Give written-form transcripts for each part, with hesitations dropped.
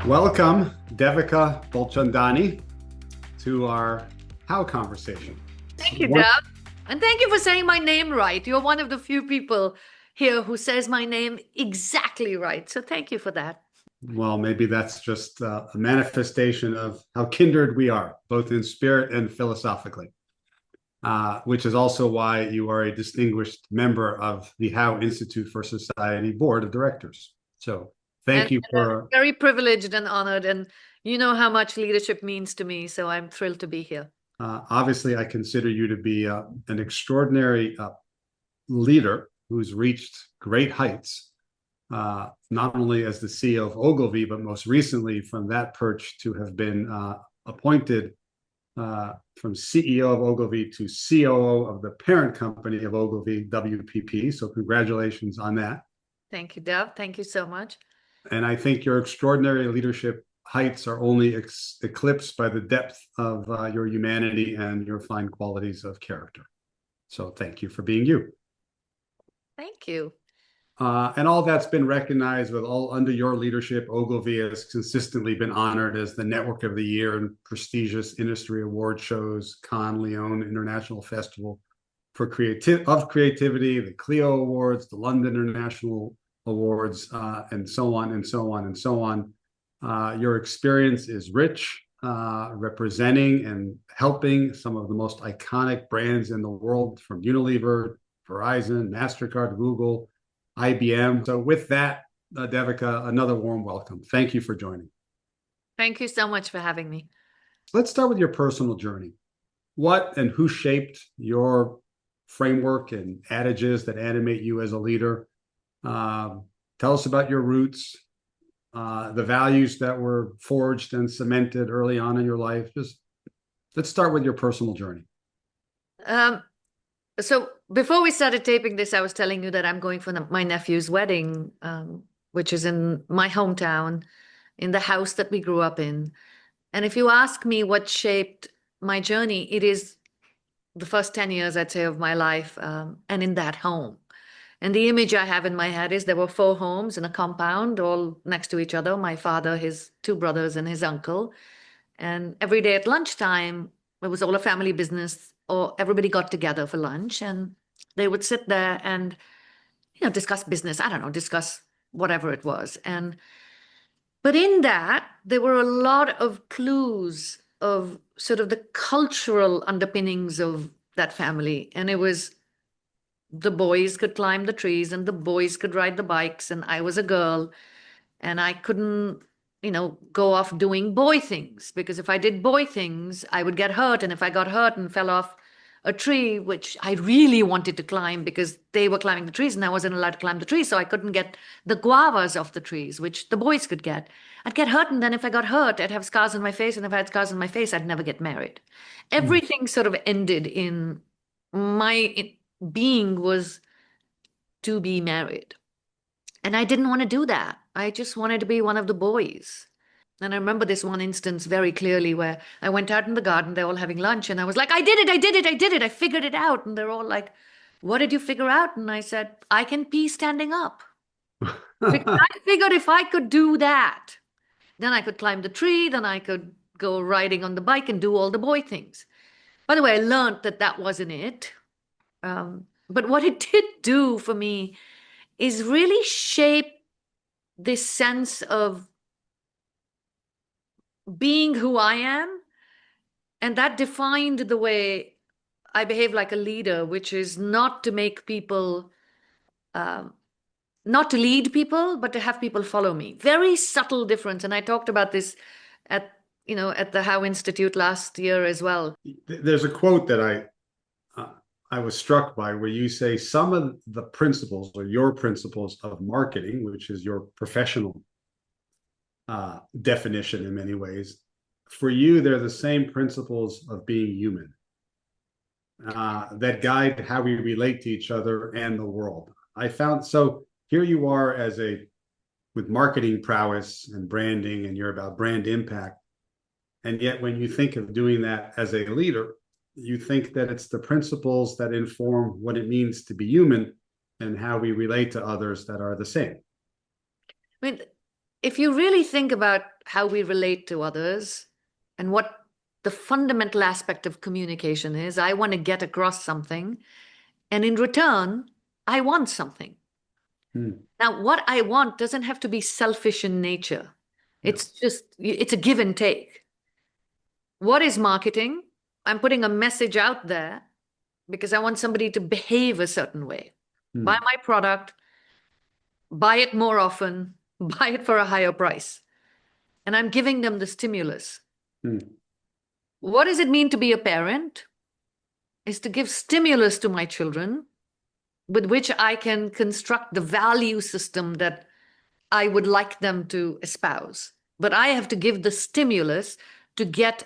Welcome, Devika Bulchandani, to our How conversation. Thank you, Dev. And thank you for saying my name right. You're one of the few people here who says my name exactly right. So thank you for that. Well, maybe that's just a manifestation of how kindred we are, both in spirit and philosophically, which is also why you are a distinguished member of the How Institute for Society Board of Directors. So thank you for... I'm very privileged and honored, and you know how much leadership means to me, so I'm thrilled to be here. Obviously, I consider you to be an extraordinary leader who's reached great heights, not only as the CEO of Ogilvy, but most recently from that perch to have been appointed from CEO of Ogilvy to COO of the parent company of Ogilvy, WPP. So congratulations on that. Thank you, Dev. Thank you so much. And I think your extraordinary leadership heights are only eclipsed by the depth of your humanity and your fine qualities of character. So thank you for being you. Thank you. And all that's been recognized with all under your leadership. Ogilvy has consistently been honored as the Network of the Year in prestigious industry award shows, Cannes Lion International Festival for Creativity, the Clio Awards, the London International Awards, and so on and so on and so on. Your experience is rich, representing and helping some of the most iconic brands in the world, from Unilever, Verizon, MasterCard, Google, IBM. So with that, Devika, another warm welcome. Thank you for joining. Thank you so much for having me. Let's start with your personal journey. What and who shaped your framework and adages that animate you as a leader? Tell us about your roots, the values that were forged and cemented early on in your life. Just let's start with your personal journey. So before we started taping this, I was telling you that I'm going for my nephew's wedding, which is in my hometown, in the house that we grew up in. And if you ask me what shaped my journey, it is the first 10 years, I'd say, of my life, and in that home. And the image I have in my head is there were 4 homes in a compound, all next to each other, my father, his 2 brothers, and his uncle. And every day at lunchtime, it was all a family business, or everybody got together for lunch, and they would sit there and, discuss business. I don't know, discuss whatever it was. But in that, there were a lot of clues of sort of the cultural underpinnings of that family. And it was the boys could climb the trees and the boys could ride the bikes, and I was a girl and I couldn't, go off doing boy things, because if I did boy things, I would get hurt. And if I got hurt and fell off a tree, which I really wanted to climb because they were climbing the trees and I wasn't allowed to climb the trees, so I couldn't get the guavas off the trees, which the boys could get. I'd get hurt, and then if I got hurt, I'd have scars on my face, and if I had scars on my face, I'd never get married. Everything sort of ended in my being was to be married. And I didn't want to do that. I just wanted to be one of the boys. And I remember this one instance very clearly where I went out in the garden, they're all having lunch, and I was like, I did it, I figured it out. And they're all like, what did you figure out? And I said, I can pee standing up. Because I figured if I could do that, then I could climb the tree, then I could go riding on the bike and do all the boy things. By the way, I learned that that wasn't it. But what it did do for me is really shape this sense of being who I am. And that defined the way I behave like a leader, which is not to make people, not to lead people, but to have people follow me. Very subtle difference. And I talked about this at the How Institute last year as well. There's a quote that I was struck by, where you say some of the principles, or your principles of marketing, which is your professional definition in many ways, for you, they're the same principles of being human that guide how we relate to each other and the world. I found, so here you are with marketing prowess and branding, and you're about brand impact. And yet when you think of doing that as a leader, you think that it's the principles that inform what it means to be human and how we relate to others that are the same. I mean, if you really think about how we relate to others and what the fundamental aspect of communication is, I want to get across something, and in return, I want something. Now, what I want doesn't have to be selfish in nature. It's just, it's a give and take. What is marketing? I'm putting a message out there because I want somebody to behave a certain way. Buy my product, buy it more often, buy it for a higher price. And I'm giving them the stimulus. What does it mean to be a parent? Is to give stimulus to my children with which I can construct the value system that I would like them to espouse. But I have to give the stimulus to get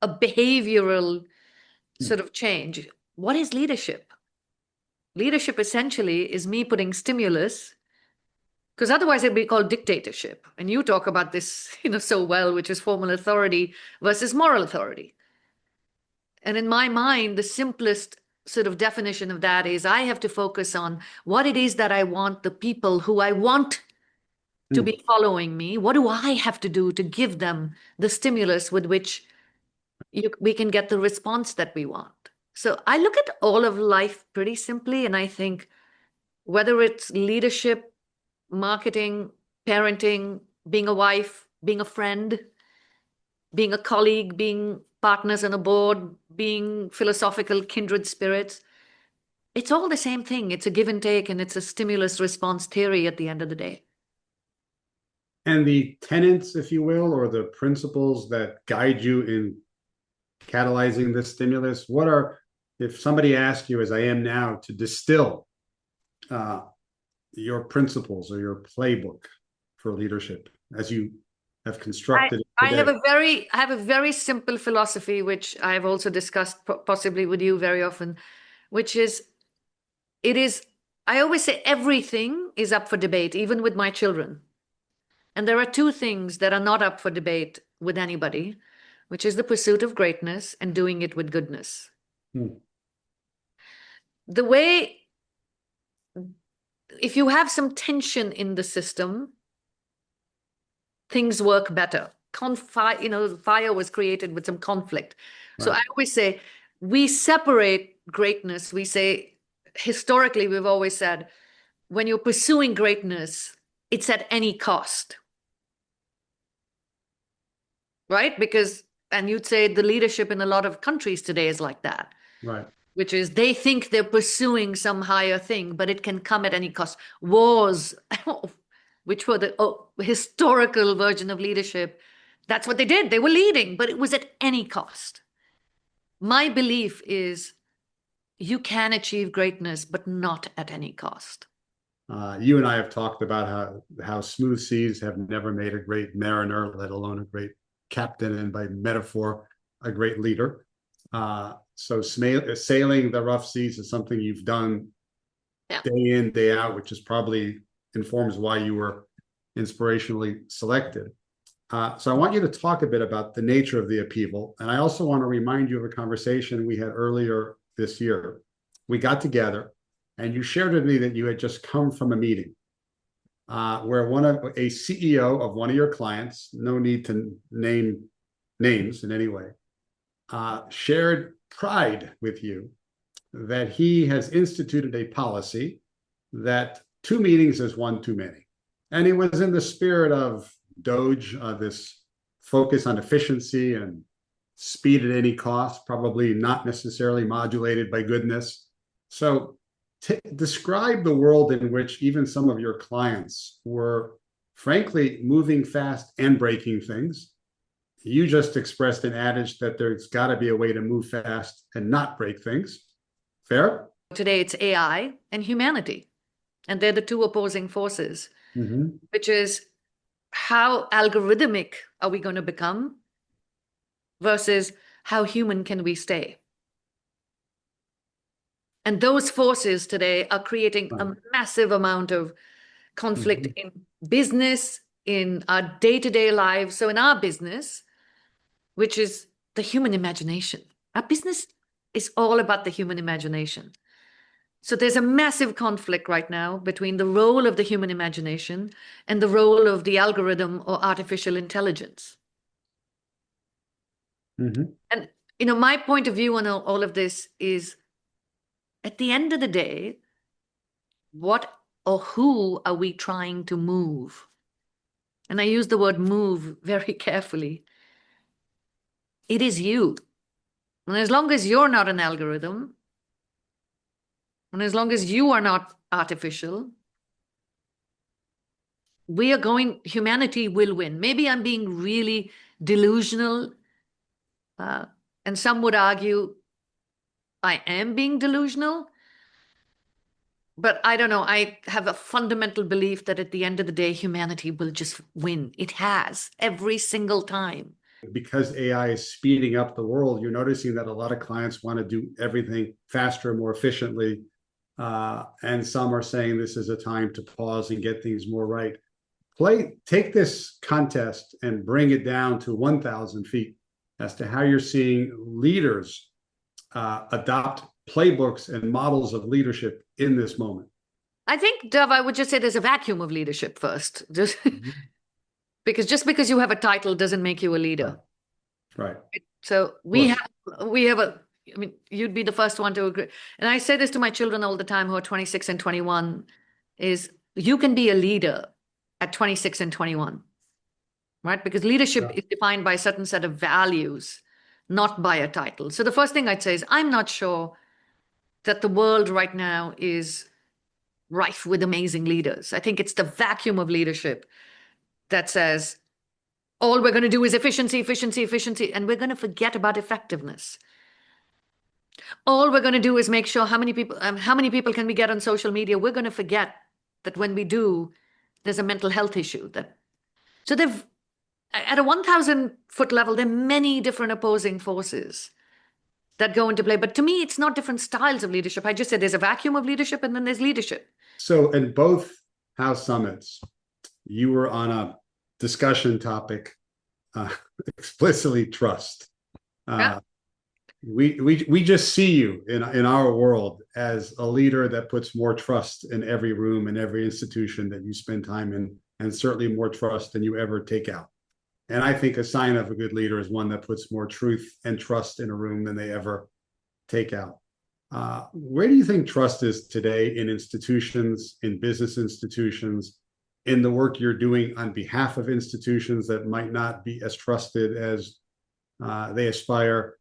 a behavioral sort of change. What is leadership? Leadership essentially is me putting stimulus, because otherwise it'd be called dictatorship. And you talk about this, so well, which is formal authority versus moral authority. And in my mind, the simplest sort of definition of that is I have to focus on what it is that I want the people who I want to be following me. What do I have to do to give them the stimulus with which we can get the response that we want? So I look at all of life pretty simply, and I think whether it's leadership, marketing, parenting, being a wife, being a friend, being a colleague, being partners on a board, being philosophical kindred spirits, it's all the same thing. It's a give and take, and it's a stimulus response theory at the end of the day. And the tenets, if you will, or the principles that guide you in catalyzing this stimulus, what are, if somebody asked you, as I am now, to distill your principles or your playbook for leadership as you have constructed it I today? I have a very simple philosophy, which I have also discussed possibly with you very often, which is, I always say everything is up for debate, even with my children. And there are two things that are not up for debate with anybody, which is the pursuit of greatness and doing it with goodness. The way, if you have some tension in the system, things work better. Fire was created with some conflict. So I always say, we separate greatness. We say, historically, we've always said, when you're pursuing greatness, it's at any cost. Right? And you'd say the leadership in a lot of countries today is like that. Right. Which is they think they're pursuing some higher thing, but it can come at any cost. Wars, which were the historical version of leadership, that's what they did. They were leading, but it was at any cost. My belief is you can achieve greatness, but not at any cost. You and I have talked about how smooth seas have never made a great mariner, let alone a great captain, and by metaphor, a great leader. So sailing the rough seas is something you've done day in, day out, which is probably informs why you were inspirationally selected. So I want you to talk a bit about the nature of the upheaval. And I also want to remind you of a conversation we had earlier this year. We got together and you shared with me that you had just come from a meeting where a CEO of one of your clients, no need to name names in any way, shared pride with you that he has instituted a policy that 2 meetings is one too many. And it was in the spirit of Doge, this focus on efficiency and speed at any cost, probably not necessarily modulated by goodness. So describe the world in which even some of your clients were frankly moving fast and breaking things. You just expressed an adage that there's got to be a way to move fast and not break things. Fair? Today it's AI and humanity. And they're the two opposing forces, which is how algorithmic are we going to become versus how human can we stay? And those forces today are creating a massive amount of conflict in business, in our day-to-day lives. So in our business, which is the human imagination, our business is all about the human imagination. So there's a massive conflict right now between the role of the human imagination and the role of the algorithm or artificial intelligence. And, my point of view on all of this is, at the end of the day, what or who are we trying to move? And I use the word move very carefully. It is you. And as long as you're not an algorithm, and as long as you are not artificial, humanity will win. Maybe I'm being really delusional, and some would argue I am being delusional, but I don't know. I have a fundamental belief that at the end of the day, humanity will just win. It has every single time. Because AI is speeding up the world, you're noticing that a lot of clients want to do everything faster, more efficiently. And some are saying this is a time to pause and get things more right. Take this contest and bring it down to 1,000 feet as to how you're seeing leaders adopt playbooks and models of leadership in this moment. I think, Dov, I would just say there's a vacuum of leadership first. Because you have a title doesn't make you a leader. Right. So we have I mean, you'd be the first one to agree. And I say this to my children all the time who are 26 and 21, is you can be a leader at 26 and 21, right? Because leadership is defined by a certain set of values, not by a title. So the first thing I'd say is, I'm not sure that the world right now is rife with amazing leaders. I think it's the vacuum of leadership that says, all we're going to do is efficiency, efficiency, efficiency, and we're going to forget about effectiveness. All we're going to do is make sure how many people can we get on social media. We're going to forget that when we do, there's a mental health issue. So they've, at a 1,000-foot level, there are many different opposing forces that go into play. But to me, it's not different styles of leadership. I just said there's a vacuum of leadership and then there's leadership. So in both House summits, you were on a discussion topic, explicitly trust. Yeah. We just see you in our world as a leader that puts more trust in every room and every institution that you spend time in, and certainly more trust than you ever take out. And I think a sign of a good leader is one that puts more truth and trust in a room than they ever take out. Where do you think trust is today in institutions, in business institutions, in the work you're doing on behalf of institutions that might not be as trusted as they aspire?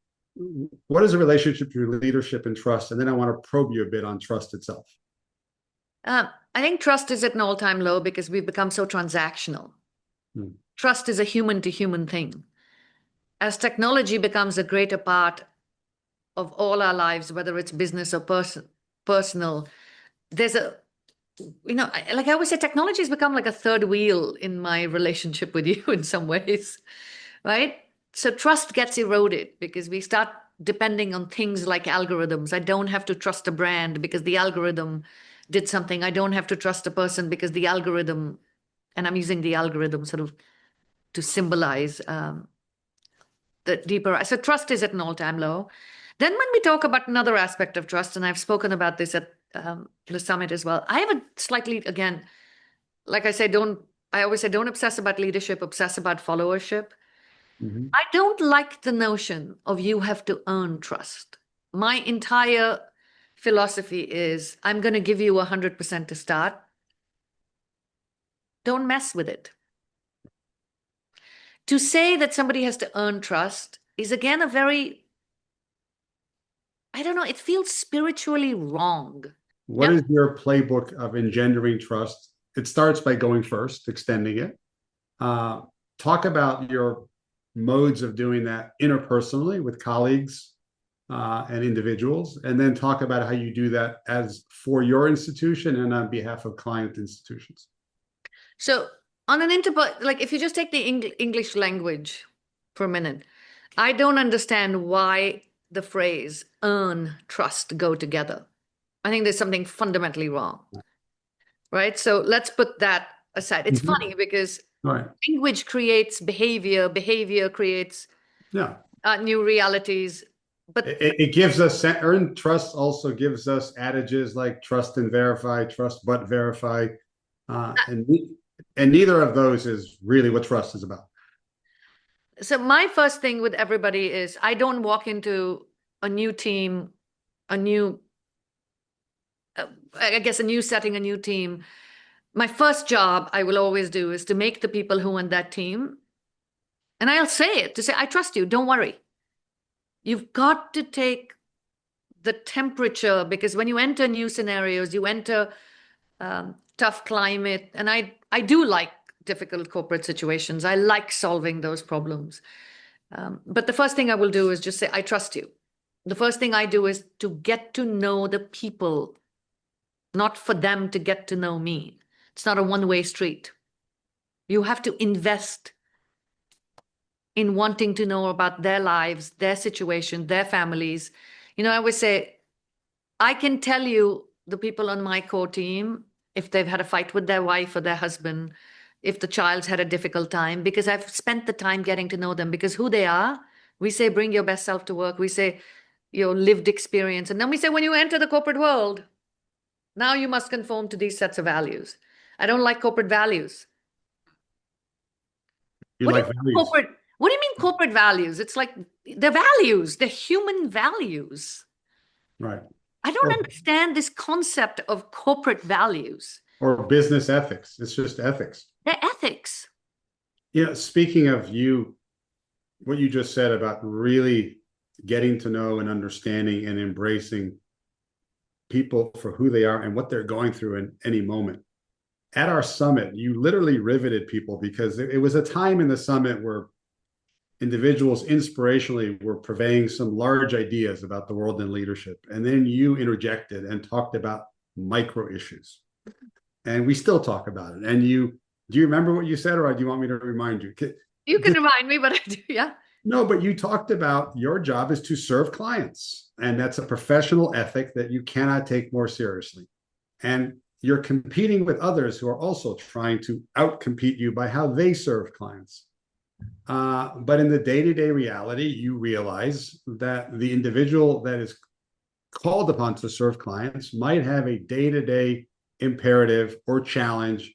What is the relationship between leadership and trust? And then I want to probe you a bit on trust itself. I think trust is at an all-time low because we've become so transactional. Trust is a human-to-human thing. As technology becomes a greater part of all our lives, whether it's business or personal, there's like I always say, technology has become like a third wheel in my relationship with you in some ways, right? So trust gets eroded because we start depending on things like algorithms. I don't have to trust a brand because the algorithm did something. I don't have to trust a person because the algorithm, and I'm using the algorithm sort of to symbolize the deeper. So trust is at an all-time low. Then when we talk about another aspect of trust, and I've spoken about this at the summit as well, I have a slightly, again, like I say, I always say, don't obsess about leadership, obsess about followership. I don't like the notion of you have to earn trust. My entire philosophy is, I'm going to give you 100% to start. Don't mess with it. To say that somebody has to earn trust is, again, a very, I don't know, it feels spiritually wrong. What is your playbook of engendering trust? It starts by going first, extending it. Talk about your modes of doing that interpersonally with colleagues and individuals, and then talk about how you do that as for your institution and on behalf of client institutions. So on an like if you just take the English language for a minute, I don't understand why the phrase earn trust go together. I think there's something fundamentally wrong, right? So let's put that aside. It's funny because language creates behavior, behavior creates new realities. But It gives us earned trust, also gives us adages like trust and verify, trust but verify. Uh, and, and neither of those is really what trust is about. so my first thing with everybody is I don't walk into a new team, a new, I guess, a new setting, a new team. My first job I will always do is to make the people who on that team, and I'll say it to say, I trust you, don't worry. You've got to take the temperature because when you enter new scenarios, you enter tough climate, and I do like difficult corporate situations. I like solving those problems. But the first thing I will do is just say, I trust you. The first thing I do is to get to know the people, not for them to get to know me. It's not a one-way street. You have to invest in wanting to know about their lives, their situation, their families. I always say, I can tell you the people on my core team, if they've had a fight with their wife or their husband, if the child's had a difficult time, because I've spent the time getting to know them, because who they are, we say, bring your best self to work. We say, your lived experience. And then we say, when you enter the corporate world, now you must conform to these sets of values. I don't like corporate values. You What do like you mean values, corporate? What do you mean corporate values? It's like they're values, they're human values. right? I don't Or understand this concept of corporate values. or business ethics. It's just ethics. They're ethics. Speaking of what you just said about really getting to know and understanding and embracing people for who they are and what they're going through in any moment. At our summit, you literally riveted people because it was a time in the summit where individuals inspirationally were purveying some large ideas about the world and leadership. And then you interjected and talked about micro issues. And we still talk about it. And do you remember what you said, or do you want me to remind you? You can remind me, but I do, yeah. No, but you talked about your job is to serve clients, and that's a professional ethic that you cannot take more seriously. And you're competing with others who are also trying to outcompete you by how they serve clients. But in the day-to-day reality, you realize that the individual that is called upon to serve clients might have a day-to-day imperative or challenge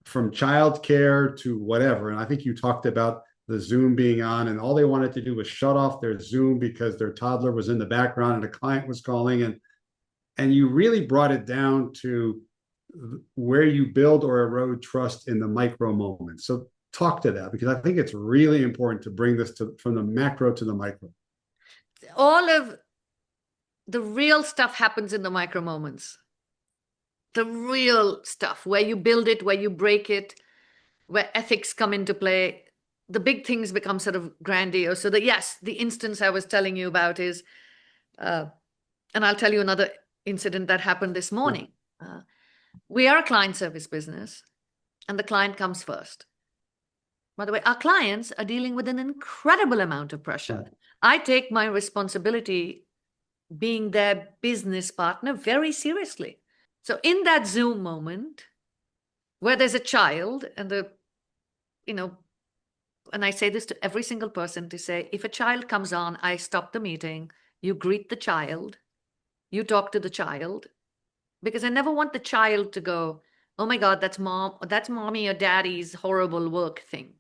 from childcare to whatever. And I think you talked about the Zoom being on, and all they wanted to do was shut off their Zoom because their toddler was in the background and a client was calling. And you really brought it down to where you build or erode trust in the micro moments. So talk to that, because I think it's really important to bring this from the macro to the micro. All of the real stuff happens in the micro moments. The real stuff, where you build it, where you break it, where ethics come into play. The big things become sort of grandiose. So that, yes, the instance I was telling you about is, and I'll tell you another incident that happened this morning. We are a client service business, and the client comes first. By the way, our clients are dealing with an incredible amount of pressure. Right. I take my responsibility being their business partner very seriously. So in that Zoom moment where there's a child and and I say this to every single person to say, if a child comes on, I stop the meeting, you greet the child, you talk to the child, because I never want the child to go, oh my God, that's mommy or daddy's horrible work thing.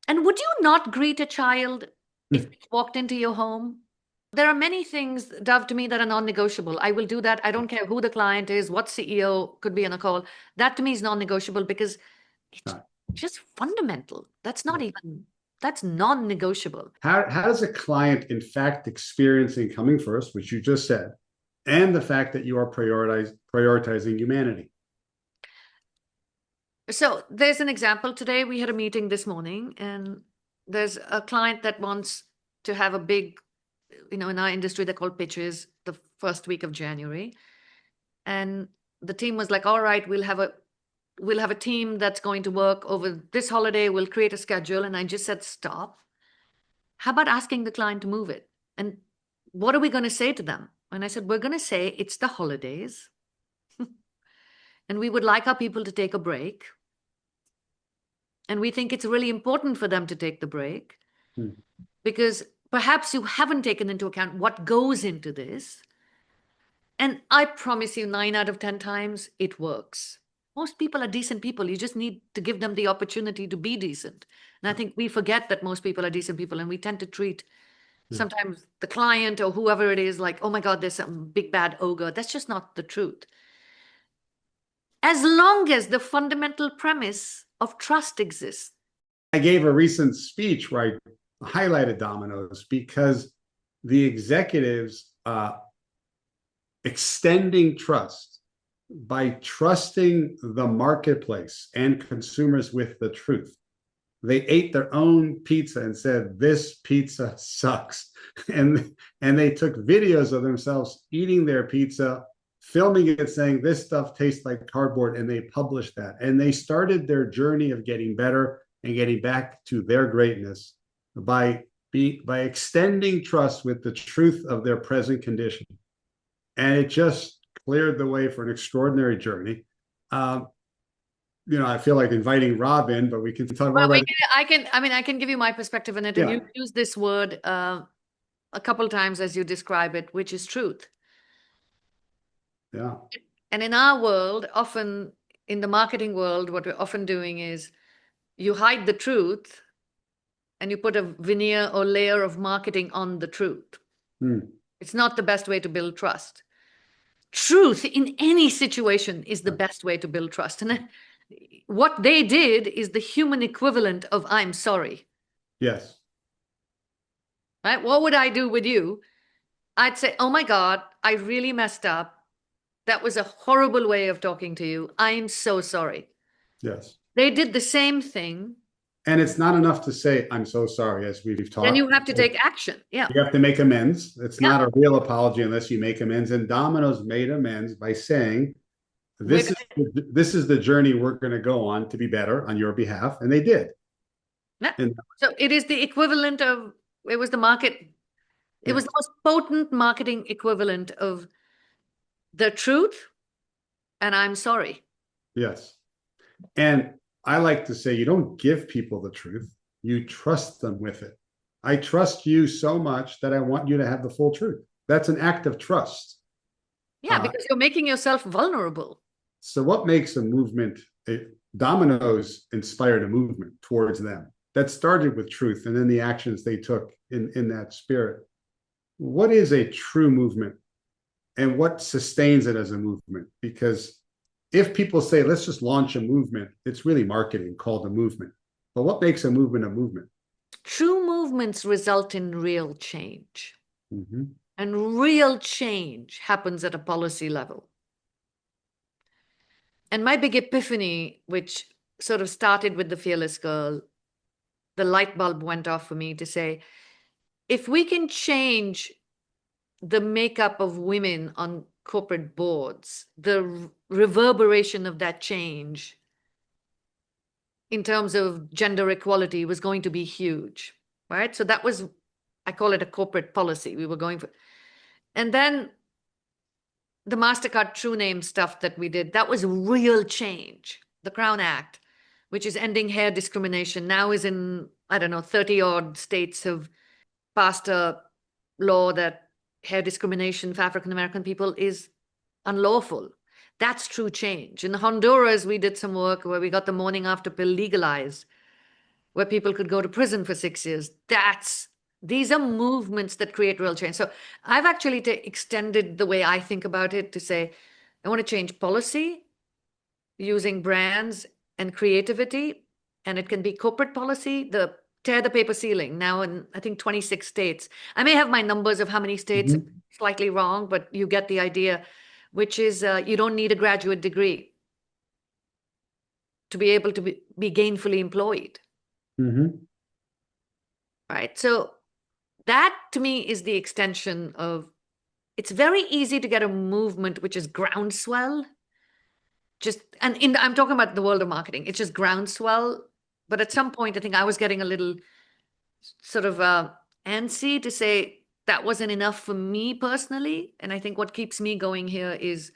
And would you not greet a child if they walked into your home? There are many things, Dov, to me that are non-negotiable. I will do that. I don't care who the client is, what CEO could be on a call. That to me is non-negotiable because it's just fundamental. That's non-negotiable. How does a client, in fact, experiencing coming first, which you just said, and the fact that you are prioritizing humanity? So there's an example. Today we had a meeting this morning, and there's a client that wants to have a big, in our industry, they're called pitches the first week of January. And the team was like, all right, we'll have a team that's going to work over this holiday. We'll create a schedule. And I just said, stop. How about asking the client to move it? And what are we going to say to them? And I said, we're going to say it's the holidays. And we would like our people to take a break. And we think it's really important for them to take the break because perhaps you haven't taken into account what goes into this. And I promise you, 9 out of 10 times, it works. Most people are decent people. You just need to give them the opportunity to be decent. And I think we forget that most people are decent people, and we tend to treat sometimes the client or whoever it is like, oh my God, there's some big bad ogre. That's just not the truth. As long as the fundamental premise of trust exists. I gave a recent speech where I highlighted Domino's because the executives extending trust by trusting the marketplace and consumers with the truth. They ate their own pizza and said, this pizza sucks. And they took videos of themselves eating their pizza, filming it, saying, this stuff tastes like cardboard. And they published that. And they started their journey of getting better and getting back to their greatness by extending trust with the truth of their present condition. And it just cleared the way for an extraordinary journey. I feel like inviting Rob in, but we can talk more about it. I can give you my perspective on it. And you use this word a couple times as you describe it, which is truth. Yeah. And in our world, often in the marketing world, what we're often doing is you hide the truth and you put a veneer or layer of marketing on the truth. It's not the best way to build trust. Truth in any situation is the best way to build trust. And what they did is the human equivalent of I'm sorry. Yes. Right? What would I do with you? I'd say, oh my God, I really messed up. That was a horrible way of talking to you. I'm so sorry. Yes. They did the same thing. And it's not enough to say, I'm so sorry, as we've talked. Then you have to take action. Yeah. You have to make amends. It's not a real apology unless you make amends. And Domino's made amends by saying, this is the journey we're going to go on to be better on your behalf. And they did. Yeah. And so it is the equivalent of, it was the market. It was the most potent marketing equivalent of the truth. And I'm sorry. Yes. And I like to say, you don't give people the truth. You trust them with it. I trust you so much that I want you to have the full truth. That's an act of trust. Yeah, because you're making yourself vulnerable. So what makes a movement? Domino's inspired a movement towards them that started with truth and then the actions they took in that spirit. What is a true movement and what sustains it as a movement? Because if people say, let's just launch a movement, it's really marketing called a movement. But what makes a movement a movement? True movements result in real change. And real change happens at a policy level. And my big epiphany, which sort of started with the Fearless Girl, the light bulb went off for me to say, if we can change the makeup of women on corporate boards, the reverberation of that change in terms of gender equality was going to be huge, right? So that was, I call it a corporate policy we were going for. And then the MasterCard True Name stuff that we did, that was real change. The Crown Act, which is ending hair discrimination, now is in, 30 odd states have passed a law that hair discrimination for African American people is unlawful. That's true change. In Honduras, we did some work where we got the morning after pill legalized, where people could go to prison for 6 years. These are movements that create real change. So I've actually extended the way I think about it to say, I want to change policy using brands and creativity. And it can be corporate policy, tear the paper ceiling now in, I think, 26 states. I may have my numbers of how many states slightly wrong, but you get the idea, which is you don't need a graduate degree to be able to be gainfully employed. Right. So that to me is the extension of, it's very easy to get a movement which is groundswell. I'm talking about the world of marketing. It's just groundswell. But at some point, I think I was getting a little sort of antsy to say that wasn't enough for me personally. And I think what keeps me going here is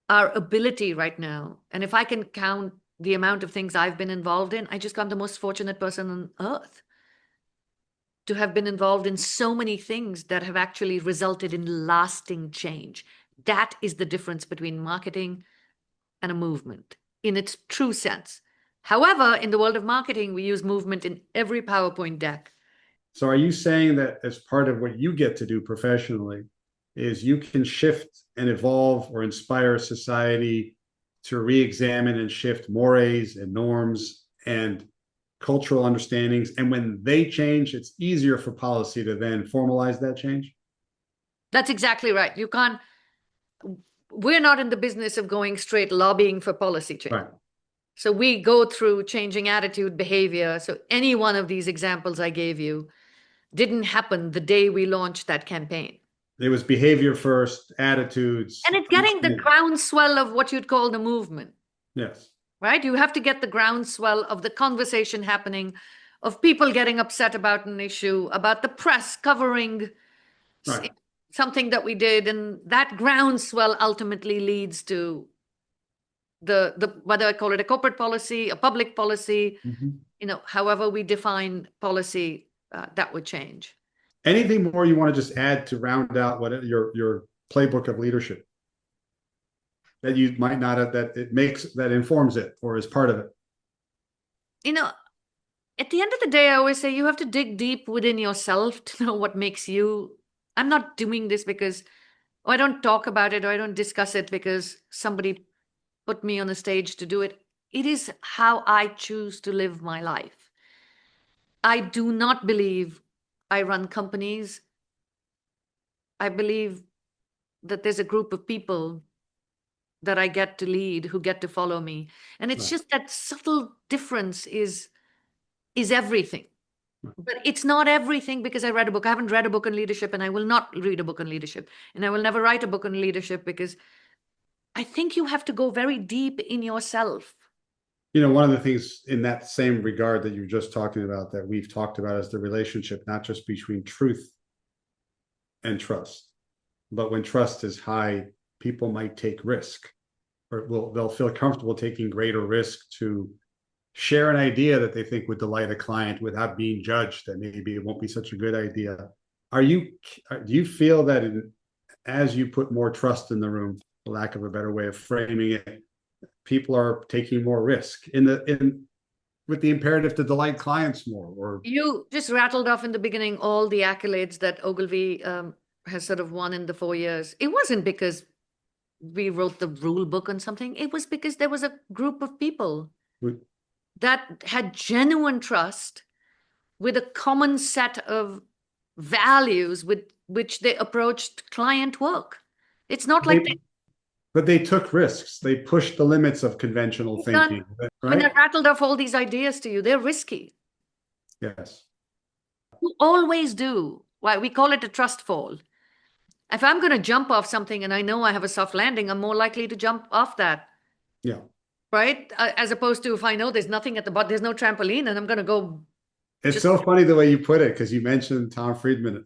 our ability right now. And if I can count the amount of things I've been involved in, I just got the most fortunate person on earth. to have been involved in so many things that have actually resulted in lasting change. That is the difference between marketing and a movement in its true sense. However, in the world of marketing, we use movement in every PowerPoint deck. So are you saying that as part of what you get to do professionally is you can shift and evolve or inspire society to re-examine and shift mores and norms and cultural understandings, and when they change, it's easier for policy to then formalize that change? That's exactly right. You can't, we're not in the business of going straight lobbying for policy change. Right. So we go through changing attitude, behavior. So any one of these examples I gave you didn't happen the day we launched that campaign. It was behavior first, attitudes. And it's getting the groundswell of what you'd call the movement. Yes. Right? You have to get the groundswell of the conversation happening, of people getting upset about an issue, about the press covering Right. something that we did. And that groundswell ultimately leads to the whether I call it a corporate policy, a public policy, however we define policy, that would change. Anything more you want to just add to round out what your playbook of leadership that you might not have, that it makes, that informs it or is part of it? At the end of the day, I always say you have to dig deep within yourself to know what makes you. I'm not doing this because I don't talk about it or I don't discuss it because somebody put me on the stage to do it. It is how I choose to live my life. I do not believe I run companies. I believe that there's a group of people that I get to lead who get to follow me. And it's just that subtle difference is everything. But it's not everything because I read a book. I haven't read a book on leadership and I will not read a book on leadership. And I will never write a book on leadership because I think you have to go very deep in yourself. One of the things in that same regard that you're just talking about that we've talked about is the relationship, not just between truth and trust, but when trust is high, people might take risk or they'll feel comfortable taking greater risk to share an idea that they think would delight a client without being judged that maybe it won't be such a good idea. Do you feel that as you put more trust in the room, for lack of a better way of framing it, people are taking more risk with the imperative to delight clients more? Or you just rattled off in the beginning all the accolades that Ogilvy has sort of won in the 4 years. It wasn't because we wrote the rule book on something. It was because there was a group of people that had genuine trust with a common set of values with which they approached client work. It's not like but they took risks. They pushed the limits of conventional thinking. Right? I mean, I rattled off all these ideas to you. They're risky. Yes. You always do. Why? We call it a trust fall. If I'm going to jump off something and I know I have a soft landing, I'm more likely to jump off that. Yeah. Right? As opposed to if I know there's nothing at the bottom, there's no trampoline, and I'm going to go. It's so funny the way you put it, because you mentioned Tom Friedman.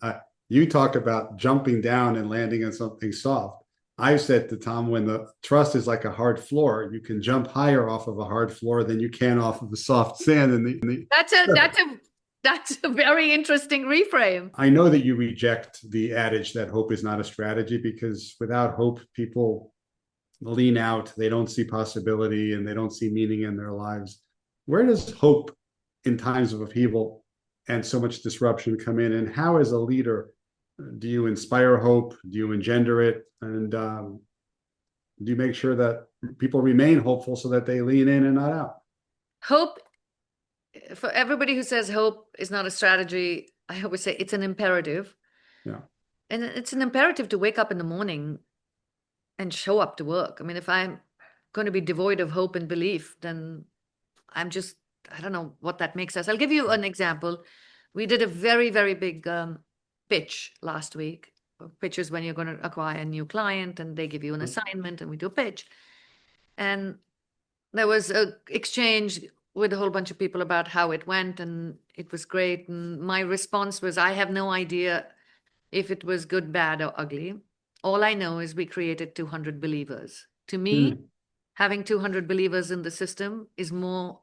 You talk about jumping down and landing on something soft. I said to Tom, when the trust is like a hard floor, you can jump higher off of a hard floor than you can off of the soft sand. That's a very interesting reframe. I know that you reject the adage that hope is not a strategy, because without hope, people lean out, they don't see possibility, and they don't see meaning in their lives. Where does hope in times of upheaval and so much disruption come in? And how, as a leader, do you inspire hope? Do you engender it? And do you make sure that people remain hopeful so that they lean in and not out? Hope, for everybody who says hope is not a strategy, I always say it's an imperative. Yeah. And it's an imperative to wake up in the morning and show up to work. I mean, if I'm going to be devoid of hope and belief, then I don't know what that makes us. I'll give you an example. We did a very, very big pitch last week. Pitch is when you're going to acquire a new client and they give you an assignment and we do a pitch. And there was an exchange with a whole bunch of people about how it went, and it was great. And my response was, I have no idea if it was good, bad, or ugly. All I know is we created 200 believers. To me, having 200 believers in the system is more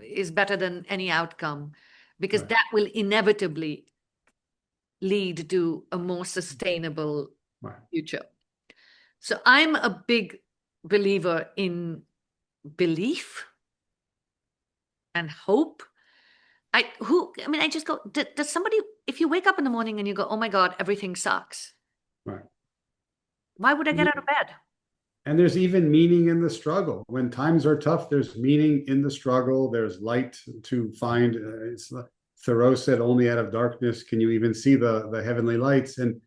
is better than any outcome. because Right. that will inevitably lead to a more sustainable Right. future. So I'm a big believer in belief and hope. I just go, does somebody, if you wake up in the morning and you go, oh my God, everything sucks, Right. why would I get out of bed? And there's even meaning in the struggle. When times are tough, there's meaning in the struggle. There's light to find. Thoreau said, "Only out of darkness can you even see the heavenly lights." And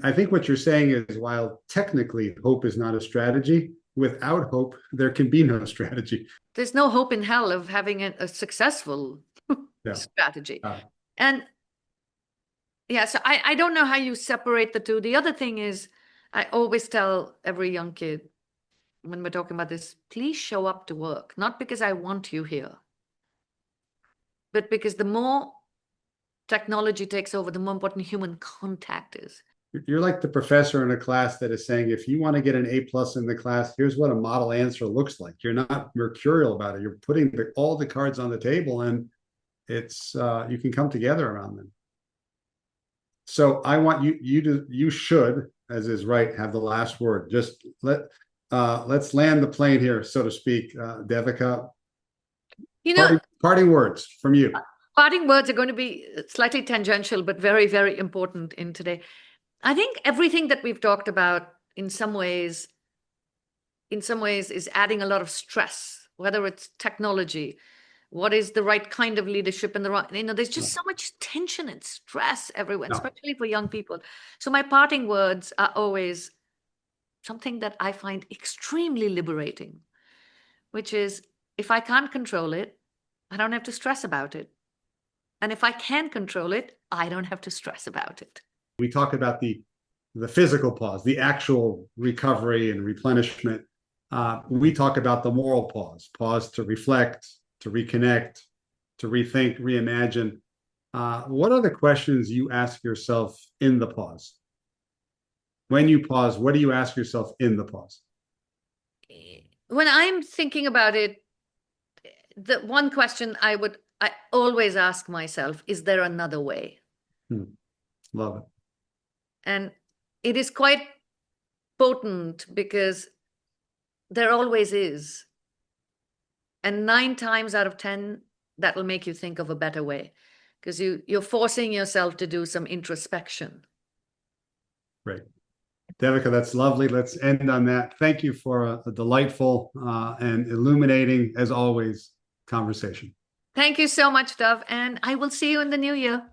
I think what you're saying is, while technically hope is not a strategy, without hope there can be no strategy. There's no hope in hell of having a successful Yeah. strategy. And yeah, so I don't know how you separate the two. The other thing is, I always tell every young kid when we're talking about this, please show up to work, not because I want you here, but because the more technology takes over, the more important human contact is. You're like the professor in a class that is saying, if you want to get an A+ in the class, here's what a model answer looks like. You're not mercurial about it. You're putting all the cards on the table, and it's you can come together around them. So I want you should, as is right, have the last word. Just let's land the plane here, so to speak. Devika, parting words from you. Parting words are going to be slightly tangential, but very, very important in today. I think everything that we've talked about in some ways is adding a lot of stress, whether it's technology, what is the right kind of leadership, and the right, there's just so much tension and stress everywhere, especially for young people. So my parting words are always something that I find extremely liberating, which is, if I can't control it, I don't have to stress about it. And if I can control it, I don't have to stress about it. We talk about the physical pause, the actual recovery and replenishment. We talk about the moral pause to reflect, to reconnect, to rethink, reimagine. What are the questions you ask yourself in the pause? When you pause, what do you ask yourself in the pause? When I'm thinking about it, the one question I always ask myself, is there another way? Love it. And it is quite potent because there always is. And 9 times out of 10, that will make you think of a better way, because you're forcing yourself to do some introspection. Great. Devika, that's lovely. Let's end on that. Thank you for a delightful and illuminating, as always, conversation. Thank you so much, Dov, and I will see you in the new year.